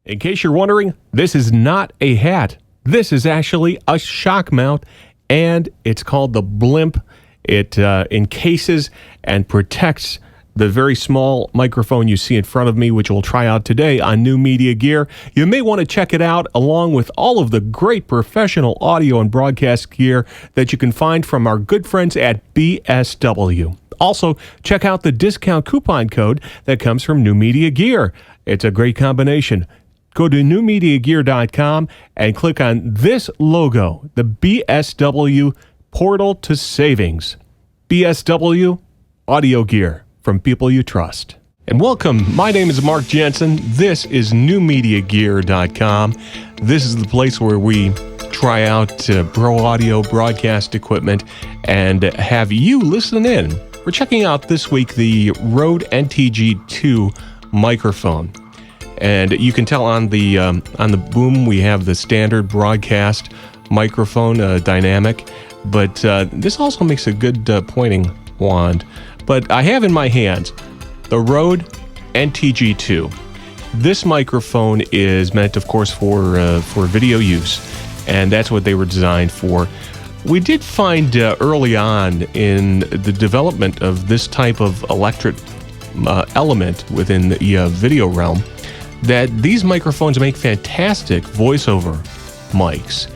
In case you're wondering, this is not a hat. This is actually a shock mount, and it's called the Blimp. It encases and protects the very small microphone you see in front of me, which we'll try out today on New Media Gear. You may want to check it out along with all of the great professional audio and broadcast gear that you can find from our good friends at BSW. Also, check out the discount coupon code that comes from New Media Gear. It's a great combination. Go to newmediagear.com and click on this logo, the BSW Portal to Savings. BSW Audio Gear from people you trust. And welcome. My name is Mark Jensen. This is newmediagear.com. This is the place where we try out pro audio broadcast equipment and have you listen in. We're checking out this week the Rode NTG-2 microphone. And you can tell on the boom we have the standard broadcast microphone dynamic, but this also makes a good pointing wand. But I have in my hands the Rode NTG-2. This microphone is meant, of course, for video use, and that's what they were designed for. We did find early on in the development of this type of electric element within the video realm that these microphones make fantastic voiceover mics,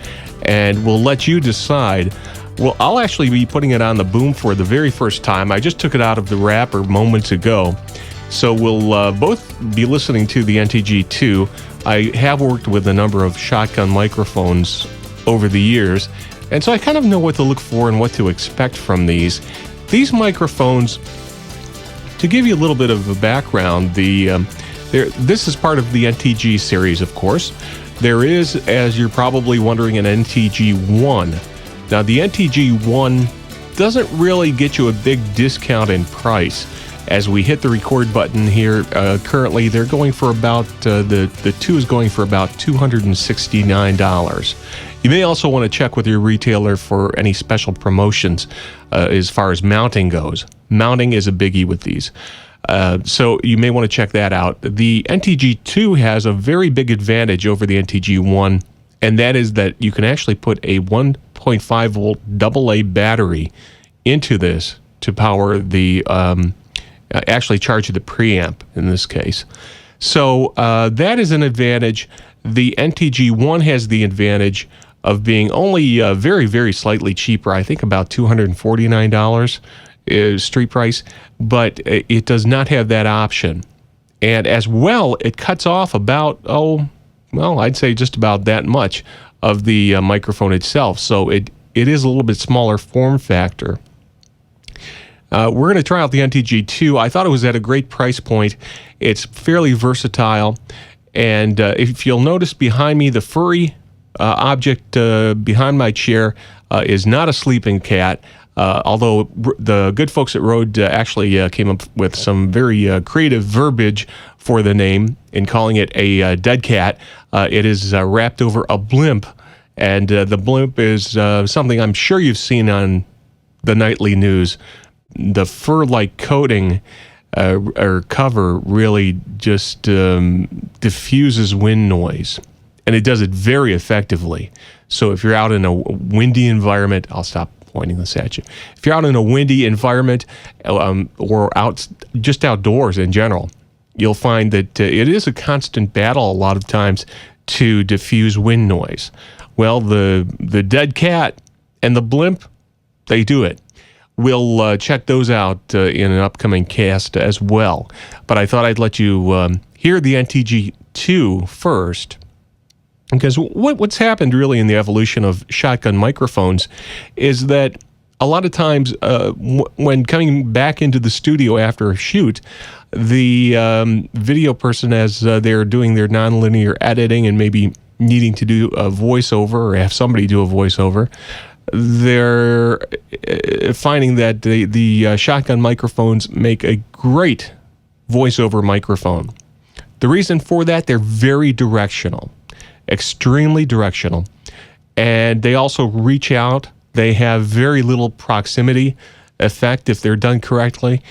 and we'll let you decide. Well, I'll actually be putting it on the boom for the very first time. I just took it out of the wrapper moments ago, so we'll both be listening to the NTG-2. I have worked with a number of shotgun microphones over the years, and so I kind of know what to look for and what to expect from these. These microphones, to give you a little bit of a background, this is part of the NTG series, of course. There is, as you're probably wondering, an NTG-1. Now, the NTG-1 doesn't really get you a big discount in price. As we hit the record button here, currently they're going for about, the 2 is going for about $269. You may also want to check with your retailer for any special promotions as far as mounting goes. Mounting is a biggie with these. So you may want to check that out. The NTG-2 has a very big advantage over the NTG-1, and that is that you can actually put a 1.5 volt AA battery into this to power the, actually charge the preamp in this case. So that is an advantage. The NTG-1 has the advantage of being only very, very slightly cheaper. I think about $249 is street price, but it does not have that option. And as well, it cuts off about, I'd say just about that much of the microphone itself. So it is a little bit smaller form factor. We're going to try out the NTG-2. I thought it was at a great price point. It's fairly versatile. And if you'll notice behind me, the furry object behind my chair is not a sleeping cat. Although the good folks at Rode actually came up with some very creative verbiage for the name in calling it a dead cat. It is wrapped over a blimp, and the blimp is something I'm sure you've seen on the nightly news. The fur-like coating or cover really just diffuses wind noise, and it does it very effectively. So if you're out in a windy environment, I'll stop pointing this at you. If you're out in a windy environment or just outdoors in general, you'll find that it is a constant battle a lot of times to diffuse wind noise. Well, the dead cat and the blimp, they do it. We'll check those out in an upcoming cast as well. But I thought I'd let you hear the NTG-2 first, because what's happened really in the evolution of shotgun microphones is that a lot of times when coming back into the studio after a shoot, the video person, as they're doing their nonlinear editing and maybe needing to do a voiceover or have somebody do a voiceover, they're finding that the shotgun microphones make a great voiceover microphone. The reason for that, they're very directional. Extremely directional, and they also reach out. They have very little proximity effect if they're done correctly,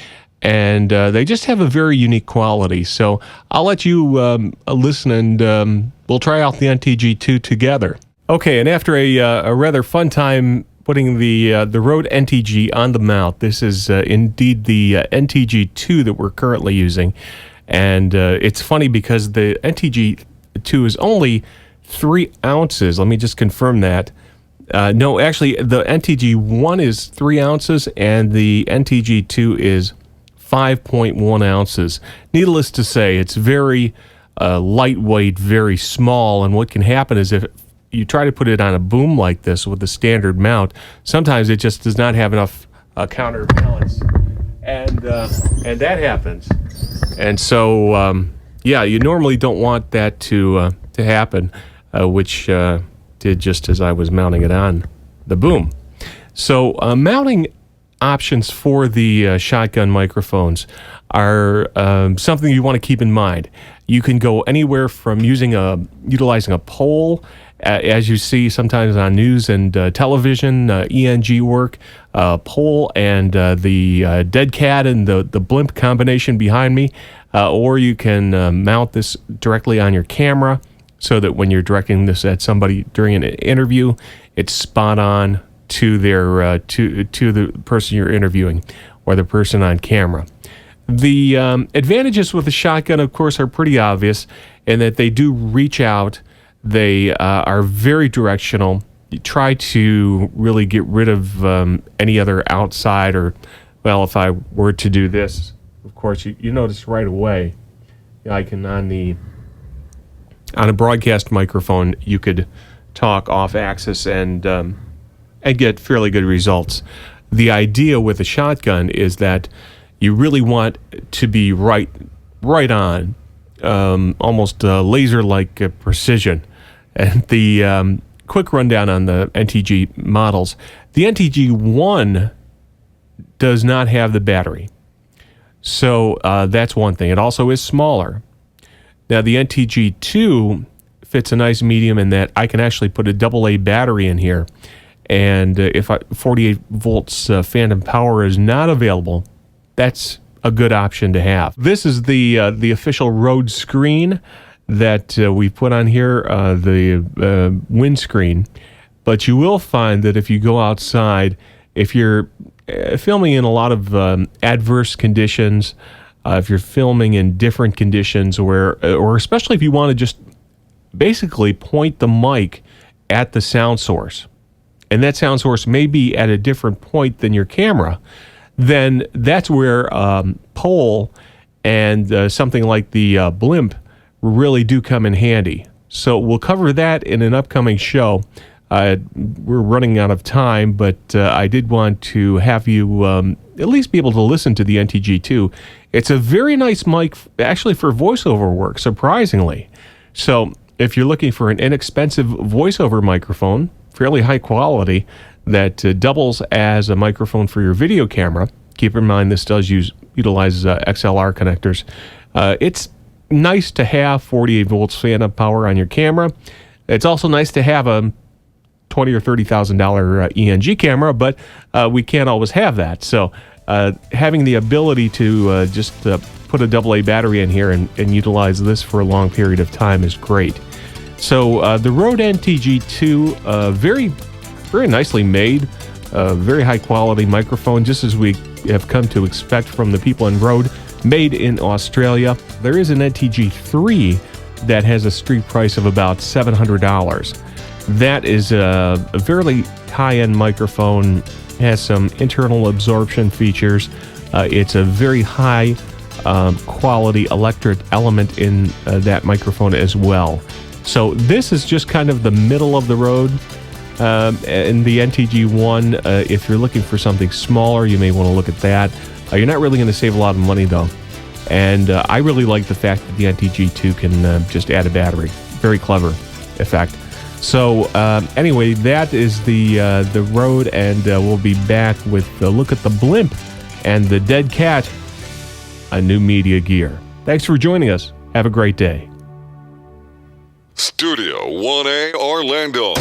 and they just have a very unique quality. So I'll let you listen, and we'll try out the NTG-2 together. Okay, and after a rather fun time putting the Rode NTG on the mount, this is indeed the NTG-2 that we're currently using. And it's funny because the NTG-2 is only 3 ounces. Let me just confirm that. No, actually, the NTG-1 is 3 ounces, and the NTG-2 is 5.1 ounces. Needless to say, it's very lightweight, very small, and what can happen is if you try to put it on a boom like this with the standard mount, sometimes it just does not have enough counterbalance, and that happens. And so, yeah, you normally don't want that to happen, which did just as I was mounting it on the boom. So mounting options for the shotgun microphones are something you want to keep in mind. You can go anywhere from utilizing a pole, as you see sometimes on news and television, ENG work, pole and the dead cat and the blimp combination behind me, or you can mount this directly on your camera, so that when you're directing this at somebody during an interview, it's spot on to their to the person you're interviewing or the person on camera. The advantages with the shotgun, of course, are pretty obvious in that they do reach out. They are very directional. You try to really get rid of any other outside, or, well, if I were to do this, of course, you notice right away, I can on a broadcast microphone, you could talk off axis and get fairly good results. The idea with a shotgun is that you really want to be right on, almost laser-like precision. And the quick rundown on the NTG models: the NTG-1 does not have the battery, so that's one thing. It also is smaller. Now, the NTG-2 fits a nice medium in that I can actually put a AA battery in here, and if 48 volts phantom power is not available, that's a good option to have. This is the official Rode screen that we put on here, the windscreen. But you will find that if you go outside, if you're filming in a lot of adverse conditions, if you're filming in different conditions, or especially if you want to just basically point the mic at the sound source, and that sound source may be at a different point than your camera, then that's where pole and something like the Blimp really do come in handy. So we'll cover that in an upcoming show. We're running out of time, but I did want to have you at least be able to listen to the NTG-2. It's a very nice mic, actually, for voiceover work, surprisingly. So if you're looking for an inexpensive voiceover microphone, fairly high quality, that doubles as a microphone for your video camera, keep in mind this does utilize XLR connectors. It's nice to have 48 volts phantom power on your camera. It's also nice to have a $20,000 or $30,000 ENG camera, but we can't always have that. So having the ability to just put a AA battery in here and utilize this for a long period of time is great. So the Rode NTG-2, very, very nicely made, very high quality microphone, just as we have come to expect from the people in Rode, made in Australia. There is an NTG-3 that has a street price of about $700. That is a fairly high-end microphone, has some internal absorption features. It's a very high quality electric element in that microphone as well. So this is just kind of the middle of the road. In the NTG-1, if you're looking for something smaller, you may want to look at that. You're not really going to save a lot of money, though. And I really like the fact that the NTG-2 can just add a battery. Very clever effect. So anyway, that is the Rode, and we'll be back with a look at the Blimp and the Dead Cat, a new media gear. Thanks for joining us. Have a great day. Studio 1A Orlando.